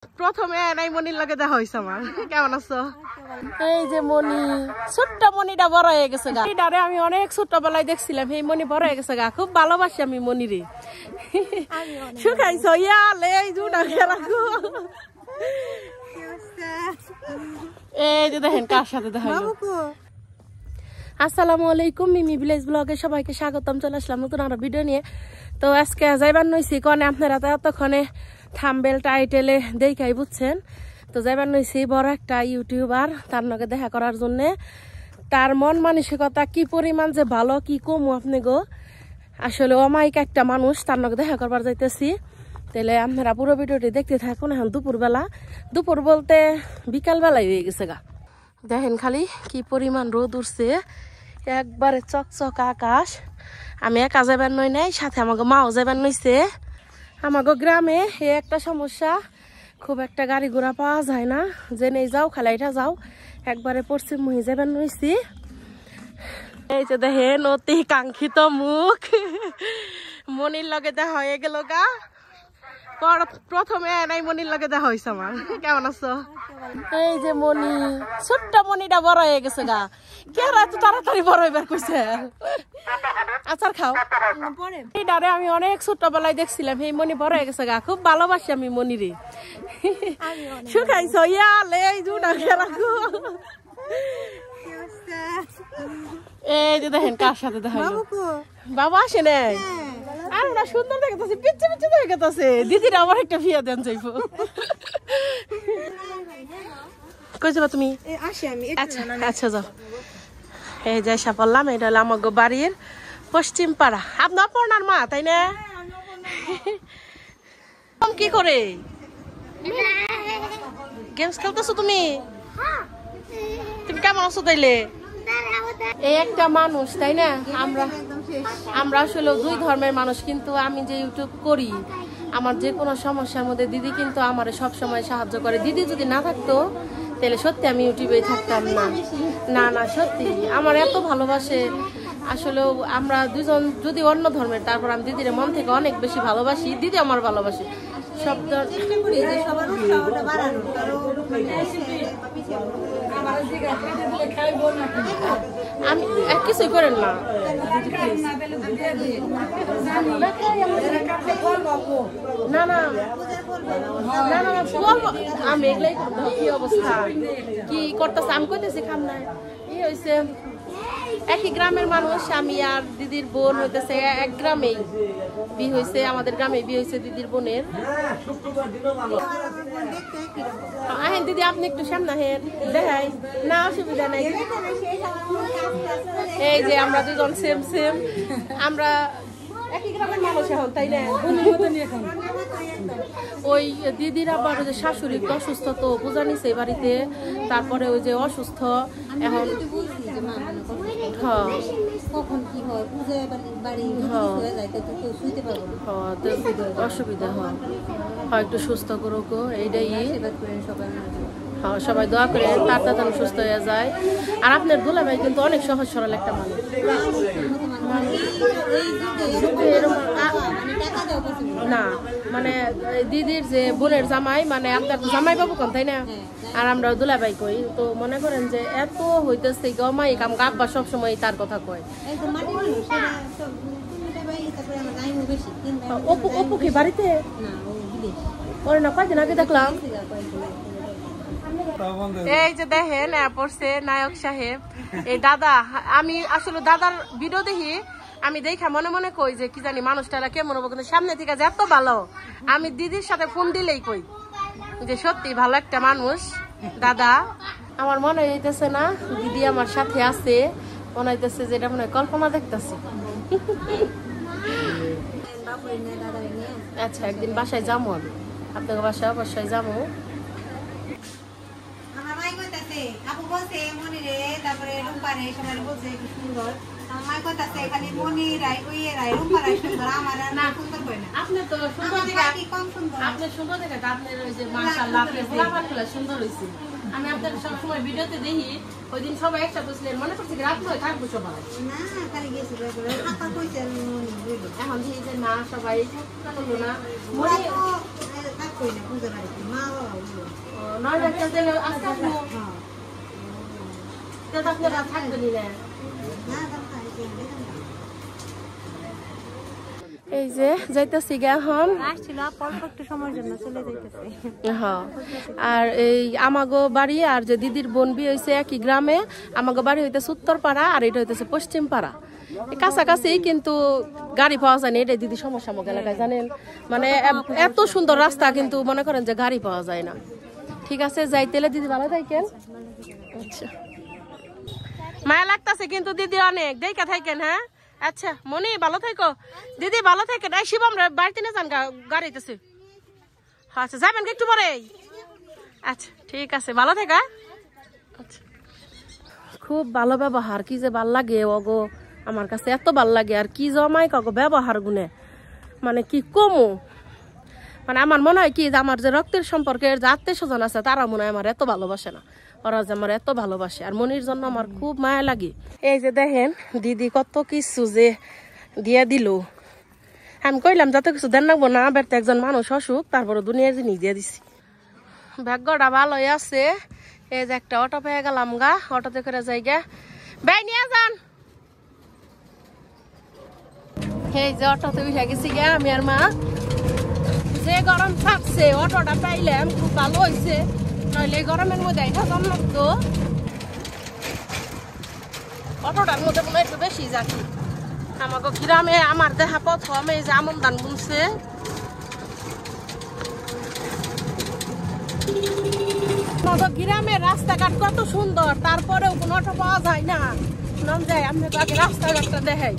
প্রথমে নাই মনির লাগে দেখা হইছে আমার। কেমন আছো? এই যে মনি, ছোট্ট মনিটা বড় হয়ে গেছে গা। এটারে আমি অনেক ছোটবেলায় দেখছিলাম, এই মনি বড় হয়ে গেছে গা। খুব ভালোবাসি আমি মনিরে। শুকাইছো ইয়ালে এই জুড়া রাখো। এই যে দেখেন কার সাথে দেখা হলো। আসসালামু আলাইকুম, মিমি ভিলেজ ব্লগে সবাইকে স্বাগতম। চলে আসলাম নতুন একটা ভিডিও নিয়ে। তো আজকে যাইবার নইছি কনে আপনারা তো এতক্ষণে থাম্বেল টাইটেলে দেখাই বুঝছেন। তো যাইবার নইছি বড় একটা ইউটিউবার, তার নাকি দেখা করার জন্যে। তার মন মানসিকতা কি পরিমাণ যে ভালো কি কমু আপনি গো। আসলে অমায়িক একটা মানুষ, তার নাকি দেখা করবার যাইতেছি। তাহলে আপনারা পুরো ভিডিওটি দেখতে থাকুন। এখন দুপুরবেলা, দুপুর বলতে বিকালবেলাই হয়ে গেছে গা। দেখেন খালি কি পরিমাণ রোদ উঠছে, একবারে চকচক আকাশ। আমি একা যাবার নই নাই, সাথে আমাকে মাও যাবার নইছে। আমাকে গ্রামে একটা সমস্যা, খুব একটা গাড়ি ঘোড়া পাওয়া যায় না। যে নেই যাও খালাইটা যাও, একবারে পশ্চিম মুহি যাবার নইছি। এই যে দেখেন অতি কাঙ্ক্ষিত মুখ মনির লগে দেখা হয়ে গেল গা। প্রথমে নাই মনির লগে দেখা হয়েছে আমার। কেমন আছো? এই যে মনি, ছোট্ট মনিটা বড় হয়ে গেছে গা। কে এত তাড়াতাড়ি বড় হইবার কইছে? আচার খাও। এটারে আমি অনেক ছোটবেলায় দেখছিলাম, এই মনি বড় হয়ে গেছে গা। খুব ভালোবাসি আমি মনিরে। শুকাইছো ইয়ালে এই জুড়া রাখো। এই যে দেখেন কার সাথে দেখা হলো। বাবা আসে নাই। আর ওরা সুন্দর দেখাতেছে, পিচ্ছে পিচ্ছে দেখাতেছে। দিদিরা আমার একটা বিয়ে দেন যাইবো। কই যাবা তুমি? আচ্ছা আচ্ছা যাও। এই যে এসে পড়লাম, এটা হলো আমার বাড়ির পশ্চিম পাড়া। আপনার পড়নার মা তাই না? কি করে গেমস খেলতেছো তুমি? তুমি কেমন আছো তাইলে? এই একটা মানুষ তাই না, আমরা আসলে দুই ধর্মের মানুষ, কিন্তু আমি যে ইউটিউব করি, আমার যে কোনো সমস্যার মধ্যে দিদি কিন্তু আমার সব সময় সাহায্য করে। দিদি যদি না থাকতো তাহলে সত্যি আমি ইউটিউবে থাকতাম না। না না সত্যি আমার এত ভালোবাসে। আসলে আমরা দুজন যদি অন্য ধর্মের, তারপর আমি দিদির মন থেকে অনেক বেশি ভালোবাসি। দিদি আমার ভালোবাসি সব। আমি কিছুই করেন না, না না না না আমি এগুলাই কি অবস্থা কি করতেছে আমি কইতেছি খাম নাই। ই হয়েছে একই গ্রামের মানুষ, আমি আর দিদির বোন হইতেছে এক গ্রামেই বিয়ে হয়েছে। আমাদের গ্রামে বিয়ে হয়েছে দিদির বোনের। আহেন দিদি আপনি একটু সামনে হেন দেখাই না, অসুবিধা নাই। এই যে আমরা দুজন সেম সেম, আমরা একই গ্রামের মানুষ এখন তাই না। ওই দিদির আবার ওই যে শাশুড়ি অসুস্থ, তো পূজা নিছে বাড়িতে। তারপরে ওই যে অসুস্থ এখন অসুবিধা হয়, একটু সুস্থ করুক এইটাই। সবাই দোয়া করে তাড়াতাড়ি সুস্থ হয়ে যায়। আর আপনার দুলা ভাই কিন্তু অনেক সহজ সরল একটা মানুষ। না মানে দিদির যে বোনের জামাই, মানে আপনার জামাই বাবু কোন তাই না, আর আমরা দুলাভাই কই। তো মনে করেন যে এত হইতেছে গমাই কাম, আব্বা সবসময় তার কথা কয়। অপু কি বাড়িতে ওরে না, কয়দিন আগে দেখলাম। এই যে দেখেন পড়ছে নায়ক সাহেব, এই দাদা। আমি আসলে দাদার ভিডিও দেখি, আমি দেখা মনে মনে কই যে কি জানি মানুষটা কেমন হবো, কিন্তু সামনে থেকে যে এত ভালো। আমি দিদির সাথে ফোন দিলেই কই যে সত্যি ভালো একটা মানুষ দাদা। আমার মনে হইতেছে না দিদি আমার সাথে আছে, মনে হইতেছে যে এটা মনে হয় কল্পনা দেখতেছি। আচ্ছা একদিন বাসায় যাবো, আমি আপনাকে বাসায় অবশ্যই যাবো। আমি আপনার সবসময় ভিডিওতে দেখি, ওই দিন সবাই একসাথে ছিলেন, মনে করছি রাত নয় থাকবো সবাই। এখন দেখি যে না সবাই না এই যে যাইতেছি গা এখন আর এই আমাগো বাড়ি আর যে দিদির বোন বিয়ে হয়েছে একই গ্রামে। আমাগো বাড়ি হইতেছে উত্তরপাড়া আর এটা হইতেছে পশ্চিম পাড়া, কাছাকাছি, কিন্তু গাড়ি পাওয়া যায় না। এটাই দিদি সমস্যা আমাকে এলাকায়, জানেন, মানে এত সুন্দর রাস্তা কিন্তু মনে করেন যে গাড়ি পাওয়া যায় না। ঠিক আছে, যাইতেলে দিদি ভালো থাকেন। আচ্ছা, মায়া লাগতেছে কিন্তু দিদি অনেক, দেখা থাকেন। হ্যাঁ আচ্ছা মনি, ভালো থাকো দিদি, ভালো থাকেন। এই শিবম বাড়িতে না যান, গাড়িতেছে। আচ্ছা যাবেন একটু পরে। আচ্ছা ঠিক আছে, ভালো থাকা। আচ্ছা, খুব ভালো ব্যবহার, কি যে ভাল লাগে ওগো, আমার কাছে এত ভাল লাগে। আর কি জমাই কাগো ব্যবহার গুনে, মানে কি কমু, মানে আমার মনে হয় কি যে আমার যে রক্তের সম্পর্কের যে আত্মীয় স্বজন আছে তারা মনে হয় আমার এত ভালোবাসে না, ওরা যে আমার এত ভালোবাসে। আর মনির জন্য আমার খুব মায়া লাগে। এই যে দেখেন দিদি কত কিছু যে দিয়ে দিল, আমি কইলাম যত কিছু দেন রাখবো না, বেড়তে একজন মানুষ অসুখ, তারপরে দুনিয়ার জিনিস দিয়ে দিছি। ভাগ্যটা ভালোই আছে, এই যে একটা অটো পেয়ে গেলাম গা, অটোতে করে যাই গা। ভাই নিয়ে যান। এই যে অটোতে উঠে গেছি গা আমি আর মা। যে গরম থাকছে অটোটা পাইলাম, খুব ভালো হয়েছে, নইলে গরমের মধ্যে এটা কম লাগতো। অটোটার মধ্যে মনে একটু বেশি যাচ্ছি। আমাকে গ্রামে আমার দেখা প্রথম এই যে আমন ধান বুনছে। গ্রামের রাস্তাঘাট কত সুন্দর, তারপরেও কোনো অটো পাওয়া যায় না। নাম যায় আপনি আগে রাস্তাঘাটটা দেখাই।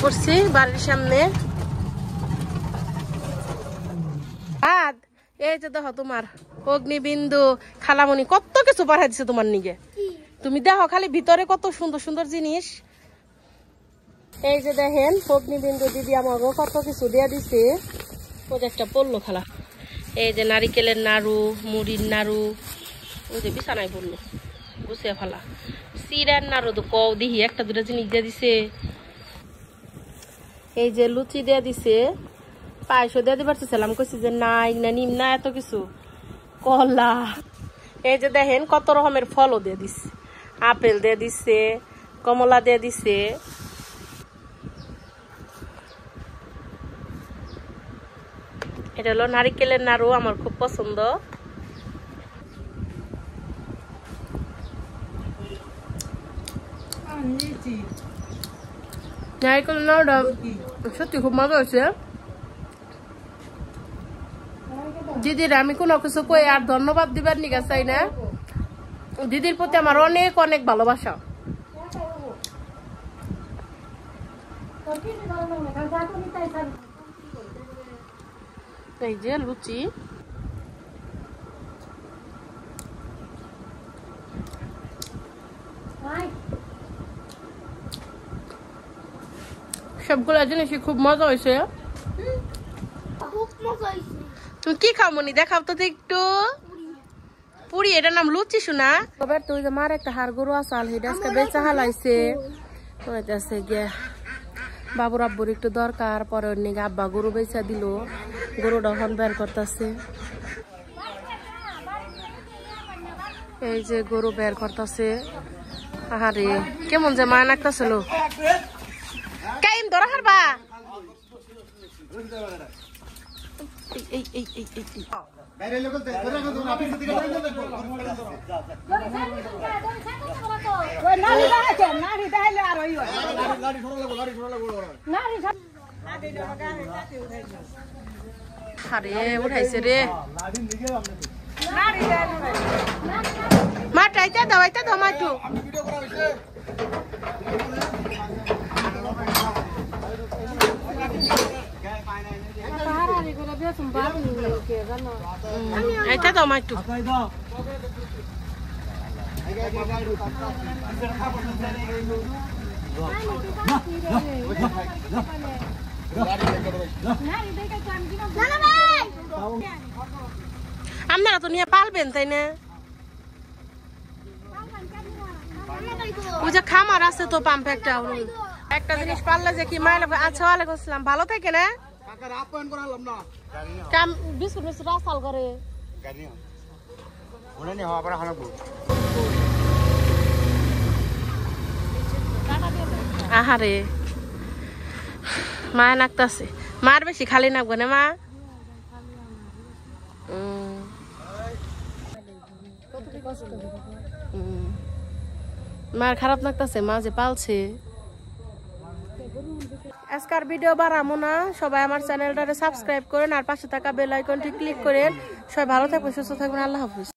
পড়ছি বাড়ির সামনে। এই যে দেখো তোমার অগ্নিবিন্দু খালামণি কত কিছু পাঠাই দিছে তোমার নিগে, তুমি দেখো খালি ভিতরে কত সুন্দর সুন্দর জিনিস। এই যে দেখেন অগ্নিবিন্দু দিদি আমাকে কত কিছু দিয়ে দিছে। ওই যে একটা পড়লো খালা, এই যে নারিকেলের নাড়ু, মুড়ির নাড়ু, ওই যে বিছানায় পড়লো গুছিয়ে ফেলা, চিড়ার নাড়ু তো কও দিহি একটা দুটা জিনিস দিয়ে দিছে। এই যে লুচি দিয়ে দিছে, পায়েসও দিয়ে দিতে পারতেছিলাম, কইছি যে নাই না নিম না এত কিছু, কলা। এই যে দেখেন কত রকমের ফলও দিয়ে দিছে, আপেল দিয়ে দিছে, কমলা দিয়ে দিছে। এটা হলো নারিকেলের নাড়ু, আমার খুব পছন্দ। নারিকেলের নাড়ুটা সত্যি খুব মজা হয়েছে। দিদির আমি কোনো কিছু কই আর ধন্যবাদ দিবার নিকা চাই না, দিদির প্রতি আমার অনেক অনেক ভালোবাসা। এই যে লুচি, সবগুলো জিনিসই খুব মজা হয়েছে। তুমি কি খাও মনি, দেখাও তো একটু। পুরি এটার নাম লুচি শোনা কবে তুই যে মার একটা হাড় গরু আসাল হেটা আজকে বেচা হালাইছে হইতাছে গিয়া বাবুর আব্বুর একটু দরকার পরে ওর নিগে আব্বা গরু বেচা দিল গরুটা এখন বের করতেছে এই যে গরু বের করতেছে আহারে কেমন যে মায়া নাকতাছিল কাইম ধরা হারবা এই এই এই এই বাইরে লোক ধরে রাখো তুমি আপনি দিকে ওই নালি দাঁড়াছে নালি দাঁড়ালে আর হইও গাড়ি ছোড়া লাগো নালি আরে উঠাইছে রে নালি দাঁড়ালে মাটাইতে দাওয়াইতে ধমাটু এটা দাও মা একটু আপনারা তো নিয়ে পালবেন তাই না ওই যে খামার আছে তো পাম্প একটা জিনিস পারলে যে কি মায়ের আচ্ছা ওয়ালাইকুম আসসালাম ভালো থাকে না বিস্কুট মিস্কুট রাস্তাল করে আহারে মায় নাকতাছে মার বেশি খালি নাকবো না মা মার খারাপ লাগতাছে মা যে পালছে আজকের ভিডিও বাড়াবো না সবাই আমার চ্যানেলটারে সাবস্ক্রাইব করেন আর পাশে থাকা বেল আইকনটি ক্লিক করেন সবাই ভালো থাকবেন সুস্থ থাকবেন আল্লাহ হাফেজ।